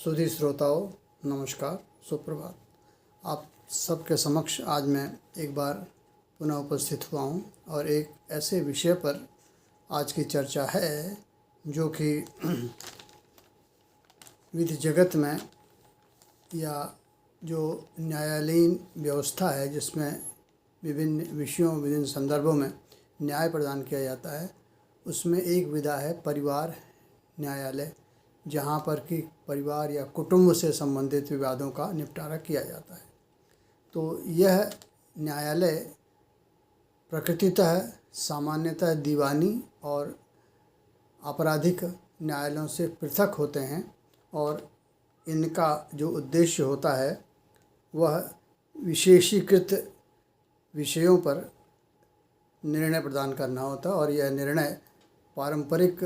सुधी श्रोताओं, नमस्कार, सुप्रभात। आप सबके समक्ष आज मैं एक बार पुनः उपस्थित हुआ हूँ और एक ऐसे विषय पर आज की चर्चा है जो कि विधि जगत में या जो न्यायालयीन व्यवस्था है जिसमें विभिन्न विषयों विभिन्न संदर्भों में न्याय प्रदान किया जाता है, उसमें एक विधा है परिवार न्यायालय, जहाँ पर कि परिवार या कुटुंब से संबंधित विवादों का निपटारा किया जाता है। तो यह न्यायालय प्रकृतितः सामान्यतः दीवानी और आपराधिक न्यायालयों से पृथक होते हैं और इनका जो उद्देश्य होता है वह विशेषीकृत विषयों पर निर्णय प्रदान करना होता है और यह निर्णय पारंपरिक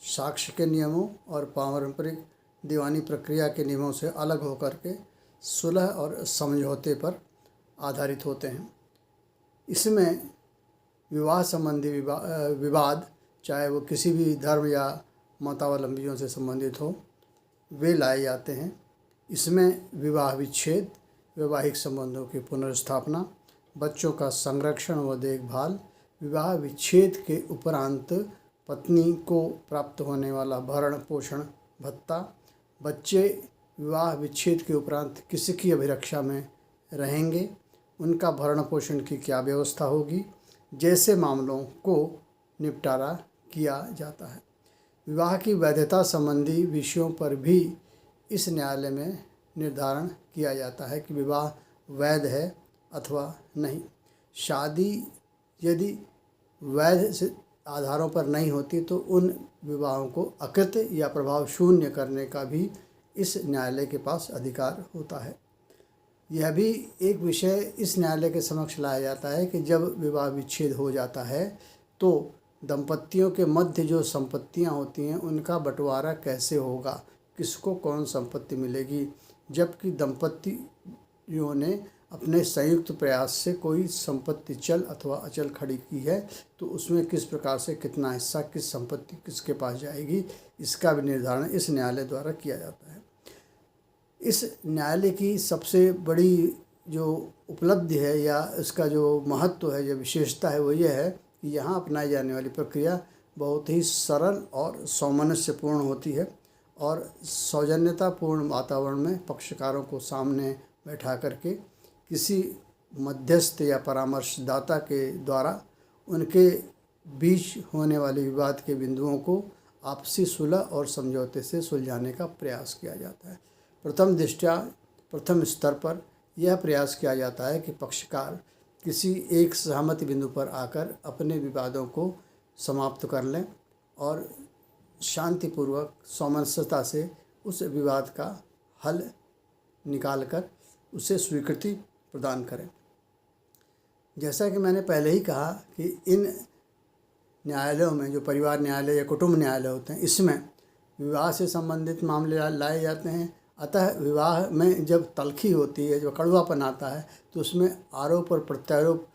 साक्ष्य के नियमों और पारंपरिक दीवानी प्रक्रिया के नियमों से अलग होकर के सुलह और समझौते पर आधारित होते हैं। इसमें विवाह संबंधी विवाद चाहे वो किसी भी धर्म या मतावलंबियों से संबंधित हो, वे लाए जाते हैं। इसमें विवाह विच्छेद, वैवाहिक संबंधों की पुनर्स्थापना, बच्चों का संरक्षण व देखभाल, विवाह विच्छेद के उपरांत पत्नी को प्राप्त होने वाला भरण पोषण भत्ता, बच्चे विवाह विच्छेद के उपरांत किसकी अभिरक्षा में रहेंगे, उनका भरण पोषण की क्या व्यवस्था होगी, जैसे मामलों को निपटारा किया जाता है। विवाह की वैधता संबंधी विषयों पर भी इस न्यायालय में निर्धारण किया जाता है कि विवाह वैध है अथवा नहीं। शादी यदि वैध आधारों पर नहीं होती तो उन विवाहों को अकृत या प्रभाव शून्य करने का भी इस न्यायालय के पास अधिकार होता है। यह भी एक विषय इस न्यायालय के समक्ष लाया जाता है कि जब विवाह विच्छेद हो जाता है तो दंपतियों के मध्य जो संपत्तियां होती हैं उनका बंटवारा कैसे होगा, किसको कौन संपत्ति मिलेगी, जबकि दंपतियों ने अपने संयुक्त प्रयास से कोई संपत्ति चल अथवा अचल खड़ी की है तो उसमें किस प्रकार से कितना हिस्सा किस संपत्ति किसके पास जाएगी, इसका भी निर्धारण इस न्यायालय द्वारा किया जाता है। इस न्यायालय की सबसे बड़ी जो उपलब्धि है या इसका जो महत्व है, जो विशेषता है, वो ये है कि यहाँ अपनाई जाने वाली प्रक्रिया बहुत ही सरल और सामंजस्यपूर्ण होती है और सौजन्यतापूर्ण वातावरण में पक्षकारों को सामने बैठा करके किसी मध्यस्थ या परामर्शदाता के द्वारा उनके बीच होने वाले विवाद के बिंदुओं को आपसी सुलह और समझौते से सुलझाने का प्रयास किया जाता है। प्रथम स्तर पर यह प्रयास किया जाता है कि पक्षकार किसी एक सहमति बिंदु पर आकर अपने विवादों को समाप्त कर लें और शांतिपूर्वक सामंजस्यता से उस विवाद का हल निकालकर उसे स्वीकृति प्रदान करें। जैसा कि मैंने पहले ही कहा कि इन न्यायालयों में जो परिवार न्यायालय या कुटुंब न्यायालय होते हैं, इसमें विवाह से संबंधित मामले लाए जाते हैं। अतः विवाह में जब तल्खी होती है, जो कड़वापन आता है, तो उसमें आरोप और प्रत्यारोप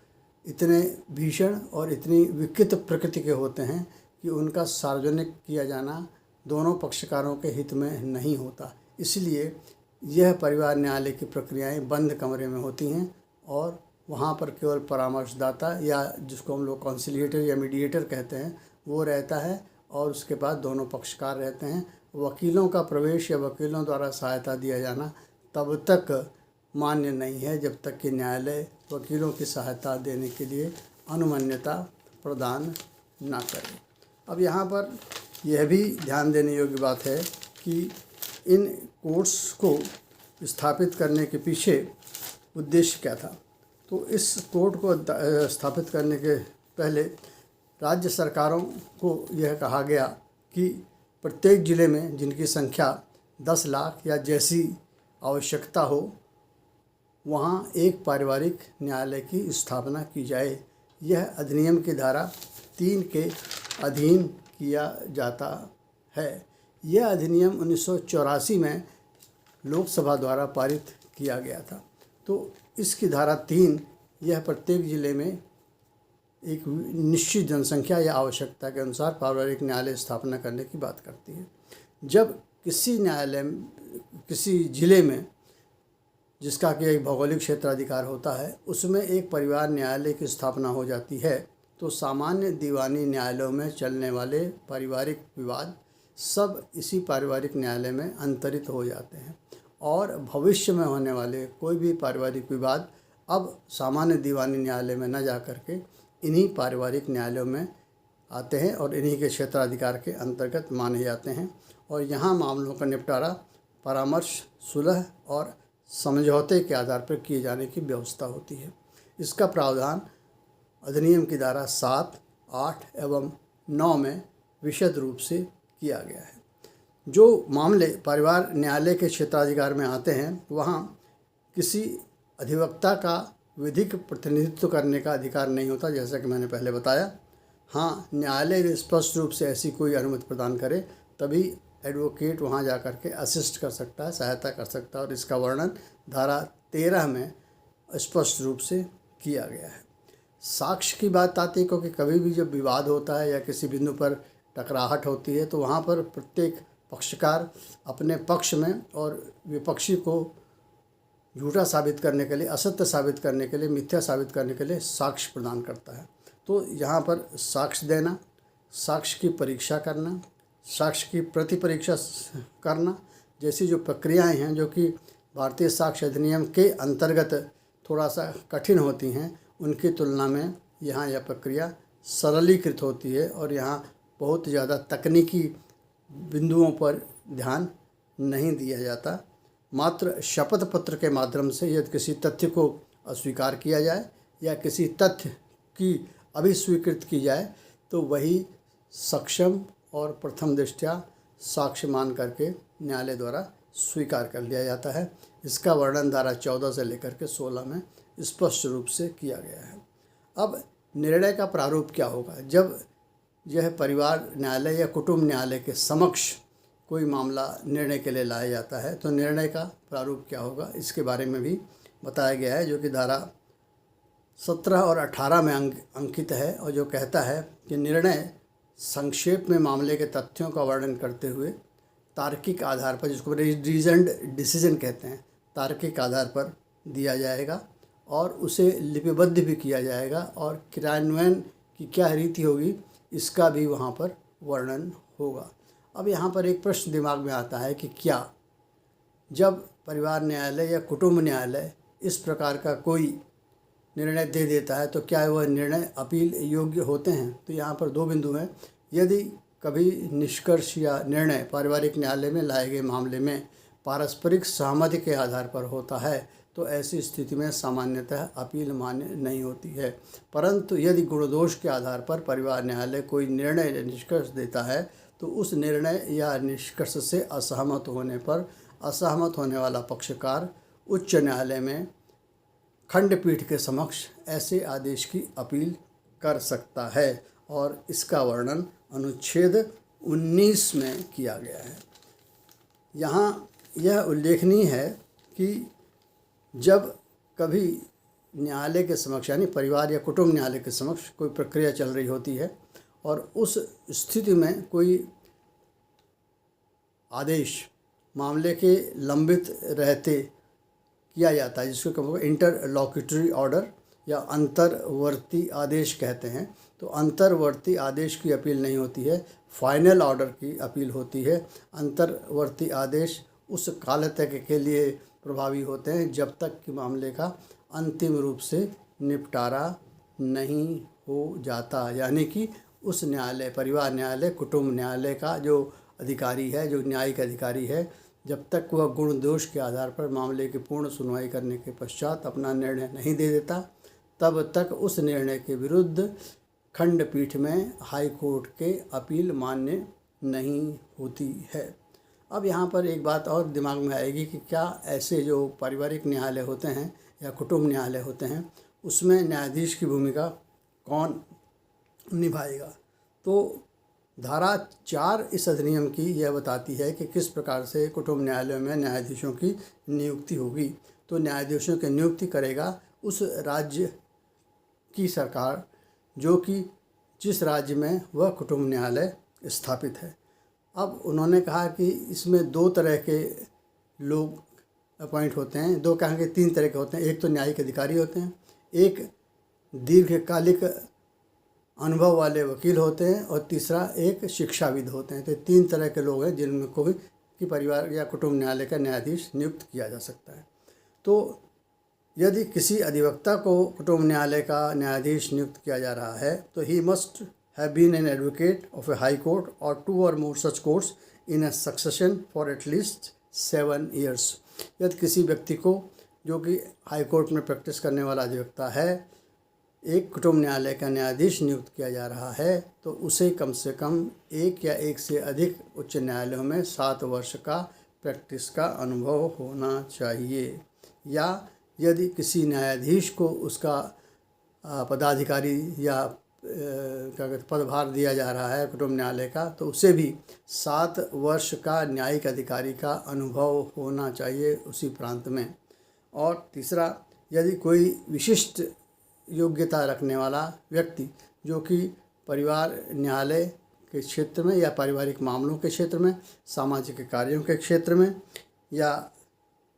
इतने भीषण और इतनी विकृत प्रकृति के होते हैं कि उनका सार्वजनिक किया जाना दोनों पक्षकारों के हित में नहीं होता। इसलिए यह परिवार न्यायालय की प्रक्रियाएं बंद कमरे में होती हैं और वहाँ पर केवल परामर्शदाता या जिसको हम लोग कॉन्सिलिएटर या मीडिएटर कहते हैं वो रहता है और उसके बाद दोनों पक्षकार रहते हैं। वकीलों का प्रवेश या वकीलों द्वारा सहायता दिया जाना तब तक मान्य नहीं है जब तक कि न्यायालय वकीलों की सहायता देने के लिए अनुमन्यता प्रदान ना करे। अब यहाँ पर यह भी ध्यान देने योग्य बात है कि इन कोर्ट्स को स्थापित करने के पीछे उद्देश्य क्या था। तो इस कोर्ट को स्थापित करने के पहले राज्य सरकारों को यह कहा गया कि प्रत्येक ज़िले में जिनकी संख्या 10 लाख या जैसी आवश्यकता हो वहाँ एक पारिवारिक न्यायालय की स्थापना की जाए। यह अधिनियम की धारा 3 के अधीन किया जाता है। यह अधिनियम 1984 में लोकसभा द्वारा पारित किया गया था। तो इसकी धारा 3 यह प्रत्येक ज़िले में एक निश्चित जनसंख्या या आवश्यकता के अनुसार पारिवारिक न्यायालय स्थापना करने की बात करती है। जब किसी न्यायालय किसी ज़िले में जिसका कि एक भौगोलिक क्षेत्राधिकार होता है, उसमें एक परिवार न्यायालय की स्थापना हो जाती है, तो सामान्य दीवानी न्यायालयों में चलने वाले पारिवारिक विवाद सब इसी पारिवारिक न्यायालय में अंतरित हो जाते हैं और भविष्य में होने वाले कोई भी पारिवारिक विवाद अब सामान्य दीवानी न्यायालय में न जा कर के इन्हीं पारिवारिक न्यायालयों में आते हैं और इन्हीं के क्षेत्राधिकार के अंतर्गत माने जाते हैं और यहाँ मामलों का निपटारा परामर्श, सुलह और समझौते के आधार पर किए जाने की व्यवस्था होती है। इसका प्रावधान अधिनियम की धारा 7, 8 एवं 9 में विशद रूप से किया गया है। जो मामले परिवार न्यायालय के क्षेत्राधिकार में आते हैं, वहाँ किसी अधिवक्ता का विधिक प्रतिनिधित्व करने का अधिकार नहीं होता, जैसा कि मैंने पहले बताया। हाँ, न्यायालय स्पष्ट रूप से ऐसी कोई अनुमति प्रदान करे तभी एडवोकेट वहाँ जा कर के असिस्ट कर सकता है, सहायता कर सकता है और इसका वर्णन धारा 13 में स्पष्ट रूप से किया गया है। साक्ष्य की बात आती है, क्योंकि कभी भी जब विवाद होता है या किसी बिंदु पर टकराहट होती है तो वहाँ पर प्रत्येक पक्षकार अपने पक्ष में और विपक्षी को झूठा साबित करने के लिए, असत्य साबित करने के लिए, मिथ्या साबित करने के लिए साक्ष्य प्रदान करता है। तो यहाँ पर साक्ष्य देना, साक्ष्य की परीक्षा करना, साक्ष्य की प्रति परीक्षा करना जैसी जो प्रक्रियाएं हैं, जो कि भारतीय साक्ष्य अधिनियम के अंतर्गत थोड़ा सा कठिन होती हैं, उनकी तुलना में यहाँ यह प्रक्रिया सरलीकृत होती है और यहाँ बहुत ज़्यादा तकनीकी बिंदुओं पर ध्यान नहीं दिया जाता। मात्र शपथ पत्र के माध्यम से यदि किसी तथ्य को अस्वीकार किया जाए या किसी तथ्य की अभिस्वीकृत की जाए तो वही सक्षम और प्रथम दृष्टया साक्ष्य मान करके न्यायालय द्वारा स्वीकार कर लिया जाता है। इसका वर्णन धारा 14 से लेकर के 16 में स्पष्ट रूप से किया गया है। अब निर्णय का प्रारूप क्या होगा? जब यह परिवार न्यायालय या कुटुंब न्यायालय के समक्ष कोई मामला निर्णय के लिए लाया जाता है तो निर्णय का प्रारूप क्या होगा, इसके बारे में भी बताया गया है, जो कि धारा 17 और 18 में अंकित है और जो कहता है कि निर्णय संक्षेप में मामले के तथ्यों का वर्णन करते हुए तार्किक आधार पर, जिसको रीजन्ड डिसीजन कहते हैं, तार्किक आधार पर दिया जाएगा और उसे लिपिबद्ध भी किया जाएगा और क्रियान्वयन की क्या रीति होगी इसका भी वहाँ पर वर्णन होगा। अब यहाँ पर एक प्रश्न दिमाग में आता है कि क्या जब परिवार न्यायालय या कुटुंब न्यायालय इस प्रकार का कोई निर्णय दे देता है तो क्या वह निर्णय अपील योग्य होते हैं? तो यहाँ पर दो बिंदु हैं। यदि कभी निष्कर्ष या निर्णय पारिवारिक न्यायालय में लाए गए मामले में पारस्परिक सहमति के आधार पर होता है तो ऐसी स्थिति में सामान्यतः अपील मान्य नहीं होती है। परंतु यदि गुणदोष के आधार पर परिवार न्यायालय कोई निर्णय या निष्कर्ष देता है तो उस निर्णय या निष्कर्ष से असहमत होने पर असहमत होने वाला पक्षकार उच्च न्यायालय में खंडपीठ के समक्ष ऐसे आदेश की अपील कर सकता है और इसका वर्णन अनुच्छेद 19 में किया गया है। यहाँ यह उल्लेखनीय है कि जब कभी न्यायालय के समक्ष यानी परिवार या कुटुंब न्यायालय के समक्ष कोई प्रक्रिया चल रही होती है और उस स्थिति में कोई आदेश मामले के लंबित रहते किया जाता है, जिसको कभी इंटरलॉक्यूटरी ऑर्डर या अंतर्वर्ती आदेश कहते हैं। तो अंतर्वर्ती आदेश की अपील नहीं होती है, फाइनल ऑर्डर की अपील होती है। अंतर्वर्ती आदेश उस काल तक के लिए प्रभावी होते हैं जब तक कि मामले का अंतिम रूप से निपटारा नहीं हो जाता, यानी कि उस न्यायालय, परिवार न्यायालय, कुटुंब न्यायालय का जो अधिकारी है, जो न्यायिक अधिकारी है, जब तक वह गुण दोष के आधार पर मामले की पूर्ण सुनवाई करने के पश्चात अपना निर्णय नहीं दे देता, तब तक उस निर्णय के विरुद्ध खंडपीठ में हाई कोर्ट के अपील मान्य नहीं होती है। अब यहाँ पर एक बात और दिमाग में आएगी कि क्या ऐसे जो पारिवारिक न्यायालय होते हैं या कुटुंब न्यायालय होते हैं उसमें न्यायाधीश की भूमिका कौन निभाएगा? तो धारा 4 इस अधिनियम की यह बताती है कि किस प्रकार से कुटुंब न्यायालयों में न्यायाधीशों की नियुक्ति होगी। तो न्यायाधीशों की नियुक्ति करेगा उस राज्य की सरकार जो कि जिस राज्य में वह कुटुंब न्यायालय स्थापित है। अब उन्होंने कहा कि इसमें 2 तरह के लोग अपॉइंट होते हैं। दो कहें कि तीन तरह के होते हैं। एक तो न्यायिक अधिकारी होते हैं, एक दीर्घकालिक अनुभव वाले वकील होते हैं, और तीसरा एक शिक्षाविद होते हैं। तो तीन तरह के लोग हैं जिनमें कोई कि परिवार या कुटुंब न्यायालय का न्यायाधीश नियुक्त किया जा सकता है। तो यदि किसी अधिवक्ता को कुटुंब न्यायालय का न्यायाधीश नियुक्त किया जा रहा है तो ही must have been an advocate of a high court और 2 और more such courts in a succession for at least 7 years। यदि किसी व्यक्ति को जो कि हाई कोर्ट में प्रैक्टिस करने वाला अधिवक्ता है एक कुटुंब न्यायालय का न्यायाधीश नियुक्त किया जा रहा है तो उसे कम से कम एक या एक से अधिक उच्च न्यायालयों में 7 वर्ष का प्रैक्टिस का अनुभव होना चाहिए। या यदि किसी न्यायाधीश को उसका पदाधिकारी या क्या कहते पदभार दिया जा रहा है कुटुंब न्यायालय का, तो उसे भी 7 वर्ष का न्यायिक अधिकारी का अनुभव होना चाहिए उसी प्रांत में। और तीसरा, यदि कोई विशिष्ट योग्यता रखने वाला व्यक्ति जो कि परिवार न्यायालय के क्षेत्र में या पारिवारिक मामलों के क्षेत्र में, सामाजिक कार्यों के क्षेत्र में या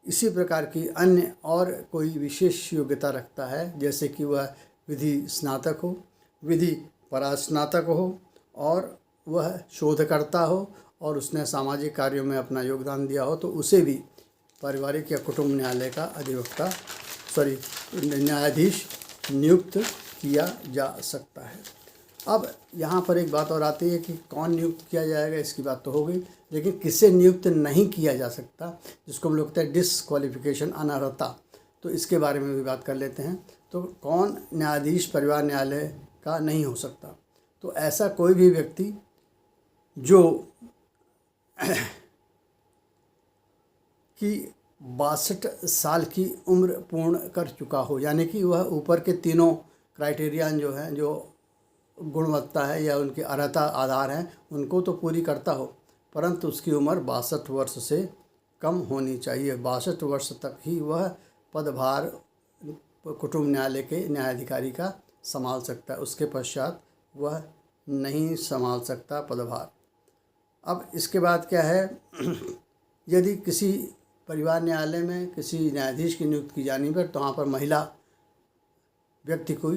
इसी प्रकार की अन्य और कोई विशेष योग्यता रखता है, जैसे कि वह विधि स्नातक हो, विधि परास्नातक हो और वह शोधकर्ता हो और उसने सामाजिक कार्यों में अपना योगदान दिया हो, तो उसे भी पारिवारिक या कुटुंब न्यायालय का न्यायाधीश नियुक्त किया जा सकता है। अब यहाँ पर एक बात और आती है कि कौन नियुक्त किया जाएगा, इसकी बात तो हो गई, लेकिन किसे नियुक्त नहीं किया जा सकता, जिसको हम लोग कहते हैं डिसक्वालिफिकेशन, अनर्हता, तो इसके बारे में भी बात कर लेते हैं। तो कौन न्यायाधीश परिवार न्यायालय का नहीं हो सकता? तो ऐसा कोई भी व्यक्ति जो कि 62 साल की उम्र पूर्ण कर चुका हो, यानी कि वह ऊपर के तीनों क्राइटेरियन जो हैं, जो गुणवत्ता है या उनके अर्हता आधार हैं, उनको तो पूरी करता हो, परंतु उसकी उम्र 62 वर्ष से कम होनी चाहिए। 62 वर्ष तक ही वह पदभार कुटुंब न्यायालय के न्यायाधिकारी का संभाल सकता है, उसके पश्चात वह नहीं संभाल सकता पदभार। अब इसके बाद क्या है, यदि किसी परिवार न्यायालय में किसी न्यायाधीश की नियुक्ति की जाने पर तो वहाँ पर महिला व्यक्ति को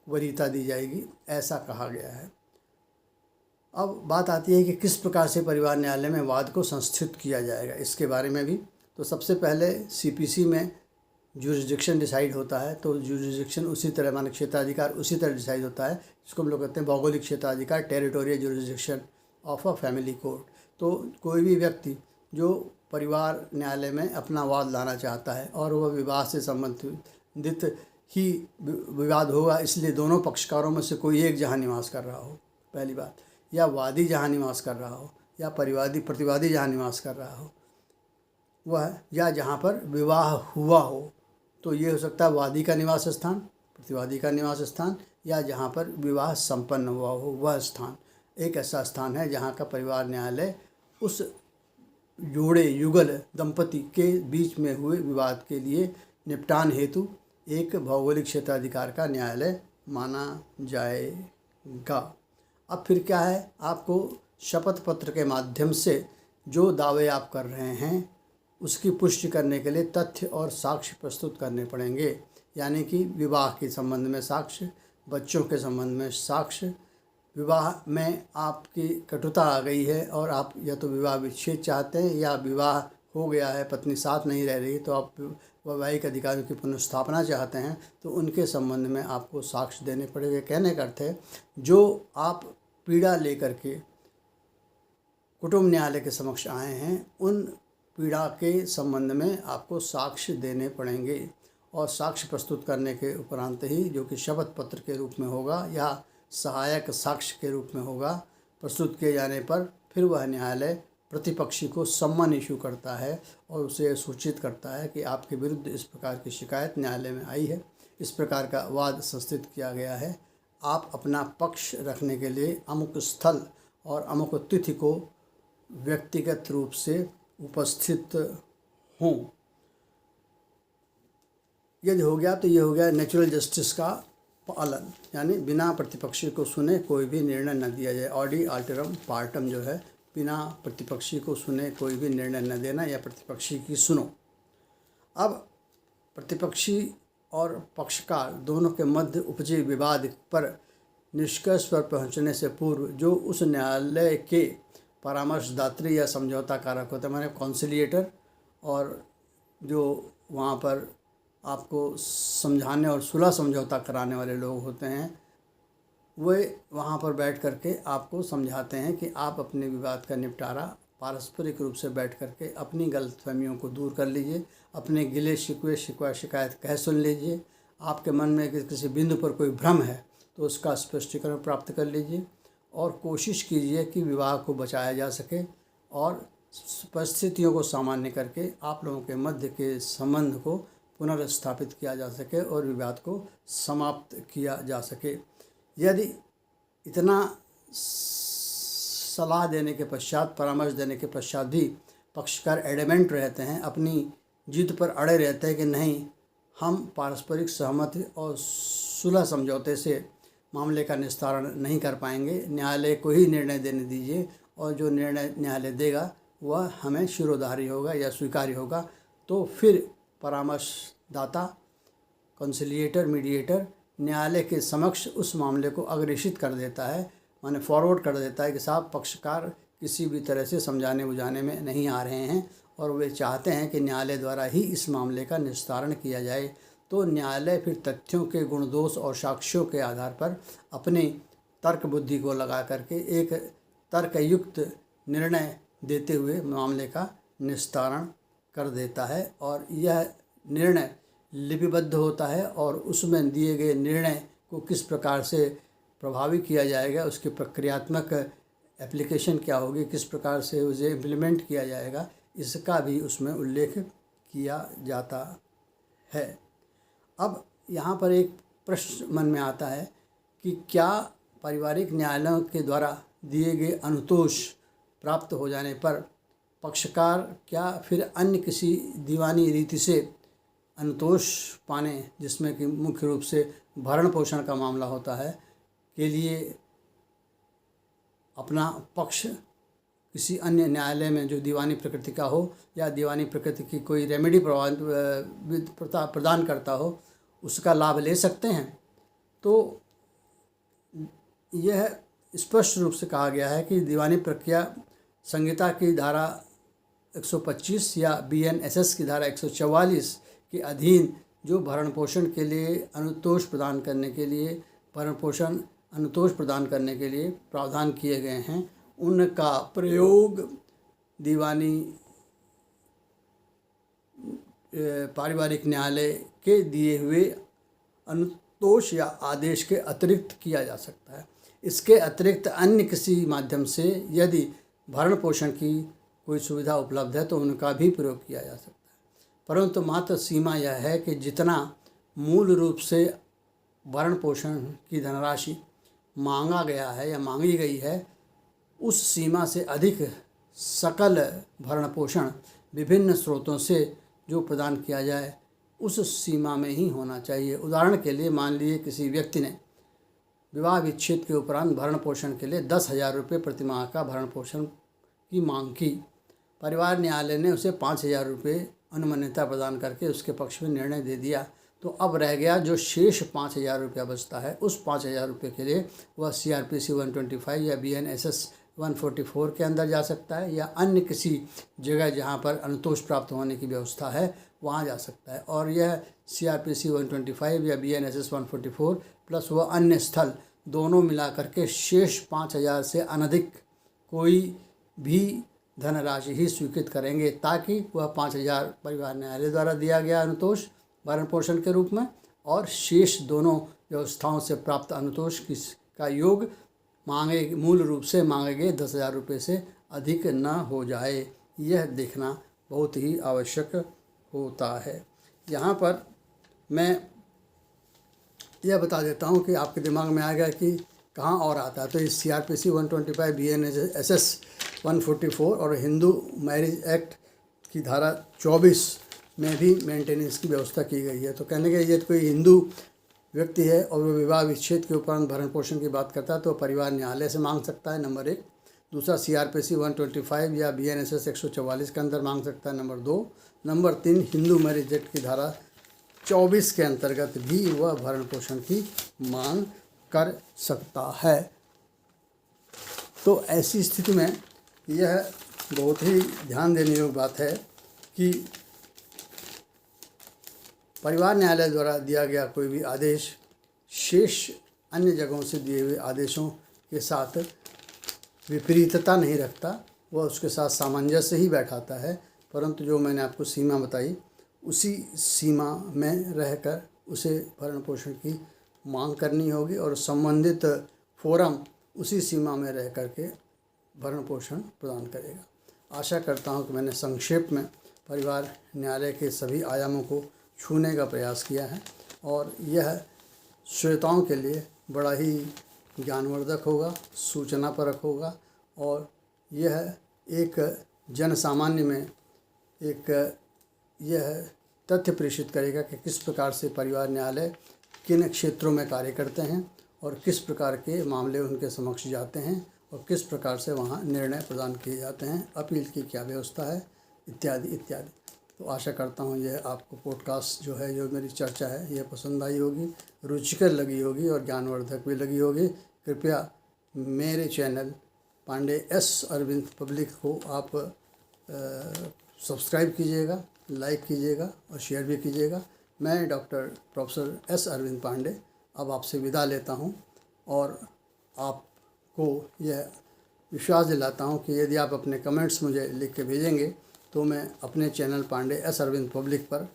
वरीयता दी जाएगी, ऐसा कहा गया है। अब बात आती है कि किस प्रकार से परिवार न्यायालय में वाद को संस्थित किया जाएगा, इसके बारे में भी। तो सबसे पहले सीपीसी में ज्यूरिसडिक्शन डिसाइड होता है, तो ज्यूरिसडिक्शन उसी तरह, माने क्षेत्राधिकार उसी तरह डिसाइड होता है, जिसको हम लोग कहते हैं भौगोलिक क्षेत्राधिकार, territorial jurisdiction of a family court. तो कोई भी व्यक्ति जो परिवार न्यायालय में अपना वाद लाना चाहता है और वह विवाह से संबंधित ही विवाद होगा, इसलिए दोनों पक्षकारों में से कोई एक जहाँ निवास कर रहा हो, पहली बात, या वादी जहाँ निवास कर रहा हो या प्रतिवादी जहाँ निवास कर रहा हो वह, या जहाँ पर विवाह हुआ हो, तो ये हो सकता है वादी का निवास स्थान, प्रतिवादी का निवास स्थान, या जहाँ पर विवाह संपन्न हुआ हो वह स्थान। एक ऐसा स्थान है जहाँ का परिवार न्यायालय उस जोड़े युगल दंपति के बीच में हुए विवाद के लिए निपटान हेतु एक भौगोलिक क्षेत्राधिकार का न्यायालय माना जाएगा। अब फिर क्या है, आपको शपथ पत्र के माध्यम से जो दावे आप कर रहे हैं उसकी पुष्टि करने के लिए तथ्य और साक्ष्य प्रस्तुत करने पड़ेंगे, यानी कि विवाह के संबंध में साक्ष्य, बच्चों के संबंध में साक्ष्य, विवाह में आपकी कटुता आ गई है और आप या तो विवाह विच्छेद चाहते हैं या विवाह हो गया है, पत्नी साथ नहीं रह रही, तो आप वैवाहिक अधिकारों की पुनर्स्थापना चाहते हैं, तो उनके संबंध में आपको साक्ष्य देने पड़ेंगे। कहने का अर्थ है, जो आप पीड़ा लेकर के कुटुंब न्यायालय के समक्ष आए हैं, उन पीड़ा के संबंध में आपको साक्ष्य देने पड़ेंगे, और साक्ष्य प्रस्तुत करने के उपरांत ही, जो कि शपथ पत्र के रूप में होगा या सहायक साक्ष्य के रूप में होगा, प्रस्तुत किए जाने पर फिर वह न्यायालय प्रतिपक्षी को सम्मन इशू करता है और उसे सूचित करता है कि आपके विरुद्ध इस प्रकार की शिकायत न्यायालय में आई है, इस प्रकार का वाद संस्थित किया गया है, आप अपना पक्ष रखने के लिए अमुक स्थल और अमुक तिथि को व्यक्तिगत रूप से उपस्थित हों। यदि हो गया तो ये हो गया नेचुरल जस्टिस का पालन, यानी बिना प्रतिपक्षी को सुने कोई भी निर्णय न दिया जाए। ऑडी अल्टरम पार्टम जो है बिना प्रतिपक्षी को सुने कोई भी निर्णय न देना या प्रतिपक्षी की सुनो। अब प्रतिपक्षी और पक्षकार दोनों के मध्य उपजे विवाद पर निष्कर्ष पर पहुंचने से पूर्व जो उस न्यायालय के परामर्शदात्री या समझौता कारक होते हैं, माने कॉन्सिलिएटर, और जो वहाँ पर आपको समझाने और सुलह समझौता कराने वाले लोग होते हैं, वे वहाँ पर बैठ करके आपको समझाते हैं कि आप अपने विवाद का निपटारा पारस्परिक रूप से बैठ करके अपनी गलतफहमियों को दूर कर लीजिए, अपने गिले शिकवे शिकायत कह सुन लीजिए। आपके मन में किसी बिंदु पर कोई भ्रम है तो उसका स्पष्टीकरण प्राप्त कर लीजिए और कोशिश कीजिए कि विवाह को बचाया जा सके और परिस्थितियों को सामान्य करके आप लोगों के मध्य के संबंध को पुनर्स्थापित किया जा सके और विवाद को समाप्त किया जा सके। यदि इतना सलाह देने के पश्चात, परामर्श देने के पश्चात भी पक्षकार एडमेंट रहते हैं, अपनी जिद पर अड़े रहते हैं कि नहीं, हम पारस्परिक सहमति और सुलह समझौते से मामले का निस्तारण नहीं कर पाएंगे, न्यायालय को ही निर्णय देने दीजिए और जो निर्णय न्यायालय देगा वह हमें शिरोधार्य होगा या स्वीकार्य होगा, तो फिर परामर्शदाता, कंसिलिएटर, मीडिएटर न्यायालय के समक्ष उस मामले को अग्रेषित कर देता है, माने फॉरवर्ड कर देता है कि साहब पक्षकार किसी भी तरह से समझाने बुझाने में नहीं आ रहे हैं और वे चाहते हैं कि न्यायालय द्वारा ही इस मामले का निस्तारण किया जाए। तो न्यायालय फिर तथ्यों के गुण दोष और साक्ष्यों के आधार पर अपने तर्क बुद्धि को लगा करके एक तर्कयुक्त निर्णय देते हुए मामले का निस्तारण कर देता है और यह निर्णय लिपिबद्ध होता है और उसमें दिए गए निर्णय को किस प्रकार से प्रभावी किया जाएगा, उसकी प्रक्रियात्मक एप्लीकेशन क्या होगी, किस प्रकार से उसे इम्प्लीमेंट किया जाएगा, इसका भी उसमें उल्लेख किया जाता है। अब यहाँ पर एक प्रश्न मन में आता है कि क्या पारिवारिक न्यायालयों के द्वारा दिए गए अनुतोष प्राप्त हो जाने पर पक्षकार क्या फिर अन्य किसी दीवानी रीति से अनुतोष पाने, जिसमें कि मुख्य रूप से भरण पोषण का मामला होता है, के लिए अपना पक्ष किसी अन्य न्यायालय में जो दीवानी प्रकृति का हो या दीवानी प्रकृति की कोई रेमेडी प्रदान करता हो, उसका लाभ ले सकते हैं? तो यह स्पष्ट रूप से कहा गया है कि दीवानी प्रक्रिया संहिता की धारा 125 या BNSS की धारा 144 के अधीन जो भरण पोषण के लिए अनुतोष प्रदान करने के लिए अनुतोष प्रदान करने के लिए प्रावधान किए गए हैं, उनका प्रयोग दीवानी पारिवारिक न्यायालय के दिए हुए अनुतोष या आदेश के अतिरिक्त किया जा सकता है। इसके अतिरिक्त अन्य किसी माध्यम से यदि भरण पोषण की कोई सुविधा उपलब्ध है तो उनका भी प्रयोग किया जा सकता है, परंतु मात्र सीमा यह है कि जितना मूल रूप से भरण पोषण की धनराशि मांगा गया है या मांगी गई है, उस सीमा से अधिक सकल भरण पोषण विभिन्न स्रोतों से जो प्रदान किया जाए उस सीमा में ही होना चाहिए। उदाहरण के लिए मान लीजिए किसी व्यक्ति ने विवाह विच्छेद के उपरांत भरण पोषण के लिए 10,000 रुपये प्रतिमाह का भरण पोषण की मांग की। परिवार न्यायालय ने उसे 5,000 रुपये अनुमान्यता प्रदान करके उसके पक्ष में निर्णय दे दिया। तो अब रह गया जो शेष 5,000 रुपया बचता है, उस 5,000 रुपये के लिए वह CRPC 125 या BNSS 144 के अंदर जा सकता है या अन्य किसी जगह जहां पर अनुतोष प्राप्त होने की व्यवस्था है वहां जा सकता है। और यह CRPC 125 या BNSS 144 प्लस वह अन्य स्थल दोनों मिला करके शेष 5,000 से अनधिक कोई भी धनराशि ही स्वीकृत करेंगे, ताकि वह 5,000 परिवार न्यायालय द्वारा दिया गया अनुतोष भरण पोषण के रूप में और शेष दोनों व्यवस्थाओं से प्राप्त अनुतोष का योग मूल रूप से मांगे गए 10,000 रुपये से अधिक न हो जाए। यह देखना बहुत ही आवश्यक होता है। यहाँ पर मैं यह बता देता हूँ कि आपके दिमाग में आएगा कि कहाँ और आता है। तो इस CRPC 125 BNSS 144 और हिंदू मैरिज एक्ट की धारा 24 में भी मेंटेनेंस की व्यवस्था की गई है। तो कहने के यदि कोई हिंदू व्यक्ति है और वह विवाह विच्छेद के उपरांत भरण पोषण की बात करता है तो परिवार न्यायालय से मांग सकता है, नंबर 1। दूसरा CRPC 125 या BNSS 144 के अंदर मांग सकता है। Number 2। Number 3, Hindu marriage act की धारा 24 के अंतर्गत भी वह भरण पोषण की मांग कर सकता है। तो ऐसी स्थिति में यह बहुत ही ध्यान देने योग्य बात है कि परिवार न्यायालय द्वारा दिया गया कोई भी आदेश शेष अन्य जगहों से दिए हुए आदेशों के साथ विपरीतता नहीं रखता, वह उसके साथ सामंजस्य ही बैठाता है। परंतु जो मैंने आपको सीमा बताई, उसी सीमा में रहकर उसे भरण पोषण की मांग करनी होगी और संबंधित फोरम उसी सीमा में रह कर के भरण पोषण प्रदान करेगा। आशा करता हूं कि मैंने संक्षेप में परिवार न्यायालय के सभी आयामों को छूने का प्रयास किया है और यह श्रोताओं के लिए बड़ा ही ज्ञानवर्धक होगा, सूचनापरक होगा और यह एक जन सामान्य में एक यह तथ्य प्रेषित करेगा कि किस प्रकार से परिवार न्यायालय किन क्षेत्रों में कार्य करते हैं और किस प्रकार के मामले उनके समक्ष जाते हैं और किस प्रकार से वहाँ निर्णय प्रदान किए जाते हैं, अपील की क्या व्यवस्था है, इत्यादि इत्यादि। तो आशा करता हूँ यह आपको पॉडकास्ट जो है, जो मेरी चर्चा है, यह पसंद आई होगी, रुचिकर लगी होगी और ज्ञानवर्धक भी लगी होगी। कृपया मेरे channel Pandey S Arvind public को आप सब्सक्राइब कीजिएगा, लाइक कीजिएगा और शेयर भी कीजिएगा। मैं doctor professor S Arvind Pandey अब आपसे विदा लेता हूं और आपको यह विश्वास दिलाता हूं कि यदि आप अपने कमेंट्स मुझे लिख के भेजेंगे तो मैं अपने channel Pandey S Arvind public पर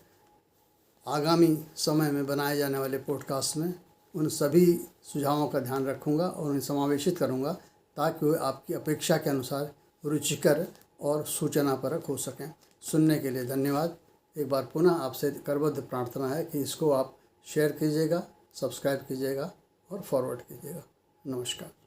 आगामी समय में बनाए जाने वाले पॉडकास्ट में उन सभी सुझावों का ध्यान रखूंगा और उन्हें समावेशित करूंगा ताकि वे आपकी अपेक्षा के अनुसार रुचिकर और सूचनापरक हो सकें। सुनने के लिए धन्यवाद। एक बार पुनः आपसे करबद्ध प्रार्थना है कि इसको आप शेयर कीजिएगा, सब्सक्राइब कीजिएगा और फॉरवर्ड कीजिएगा। नमस्कार।